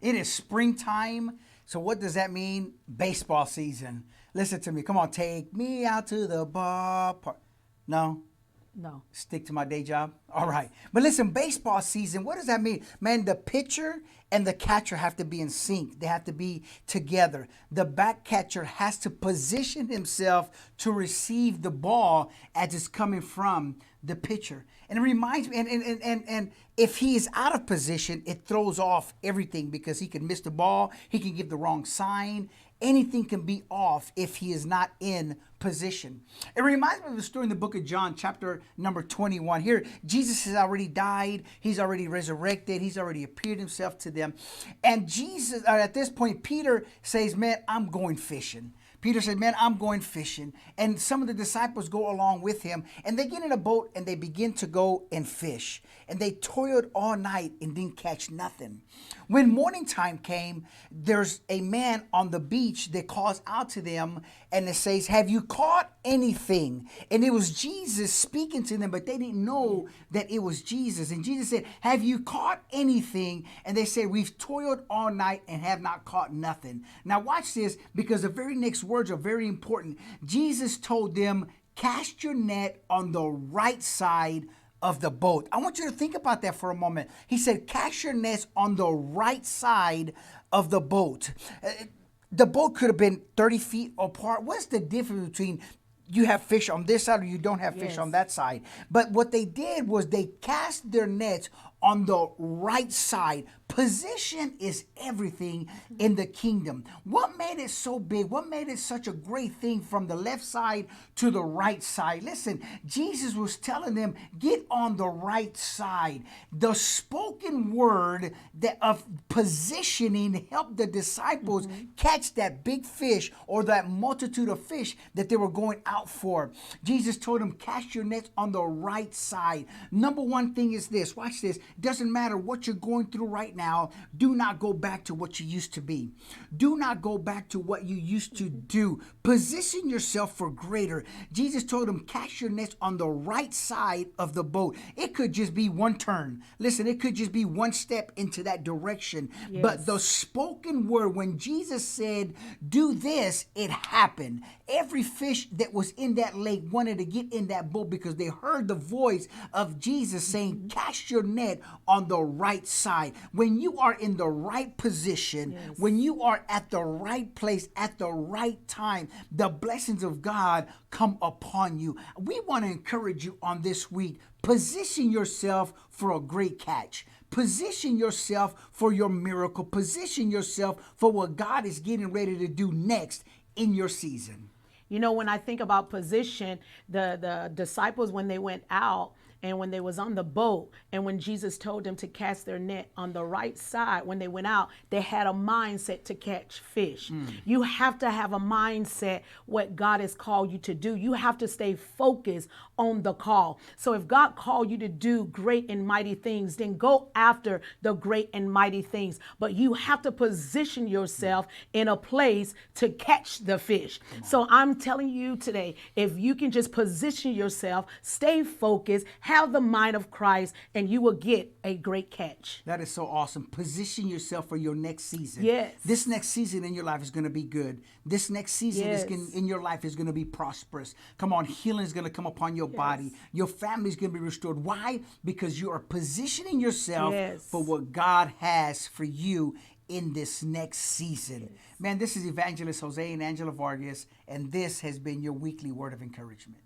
It is springtime. So what does that mean? Baseball season. Listen to me. Come on, take me out to the ballpark. No? No. Stick to my day job? All right. But listen, baseball season, what does that mean? Man, the pitcher and the catcher have to be in sync. They have to be together. The back catcher has to position himself to receive the ball as it's coming from the pitcher. And it reminds me, and if he is out of position, it throws off everything because he can miss the ball, he can give the wrong sign. Anything can be off if he is not in position. It reminds me of the story in the book of John, chapter number 21. Here, Jesus has already died. He's already resurrected. He's already appeared himself to them. And Jesus, at this point, Peter says, man, I'm going fishing. Peter said, man, I'm going fishing. And some of the disciples go along with him. And they get in a boat and they begin to go and fish. And they toiled all night and didn't catch nothing. When morning time came, there's a man on the beach that calls out to them and it says, have you caught anything? And it was Jesus speaking to them, but they didn't know that it was Jesus. And Jesus said, have you caught anything? And they said, we've toiled all night and have not caught nothing. Now watch this, because the very next words are very important. Jesus told them, cast your net on the right side of the boat. I want you to think about that for a moment. He said, cast your nets on the right side of the boat. The boat could have been 30 feet apart. What's the difference between you have fish on this side or you don't have fish on that side? But what they did was they cast their nets on the right side. Position is everything in the kingdom. What made it so big? What made it such a great thing from the left side to the right side? Listen, Jesus was telling them, get on the right side. The spoken word that of positioning helped the disciples catch that big fish or that multitude of fish that they were going out for. Jesus told them, cast your nets on the right side. Number one thing is this. Watch this. Doesn't matter what you're going through right now. Do not go back to what you used to be. Do not go back to what you used to do. Position yourself for greater. Jesus told them, cast your nets on the right side of the boat. It could just be one turn. Listen, it could just be one step into that direction. Yes. But the spoken word, when Jesus said, do this, it happened. Every fish that was in that lake wanted to get in that boat because they heard the voice of Jesus saying, cast your net on the right side. When you are in the right position, when you are at the right place at the right time, the blessings of God come upon you. We want to encourage you on this week. Position yourself for a great catch. Position yourself for your miracle. Position yourself for what God is getting ready to do next in your season. You know, when I think about position, the disciples, when they went out and when they was on the boat and when Jesus told them to cast their net on the right side, when they went out, they had a mindset to catch fish. You have to have a mindset what God has called you to do. You have to stay focused on the call. So if God called you to do great and mighty things, then go after the great and mighty things. But you have to position yourself in a place to catch the fish. So I'm telling you today, if you can just position yourself, stay focused, have the mind of Christ, and you will get a great catch. That is so awesome. Position yourself for your next season. Yes. This next season in your life is going to be good. This next season in your life is going to be prosperous. Come on, healing is going to come upon your body. Your family is going to be restored. Why? Because you are positioning yourself for what God has for you in this next season. Man, this is Evangelist Jose and Angela Vargas, and this has been your weekly word of encouragement.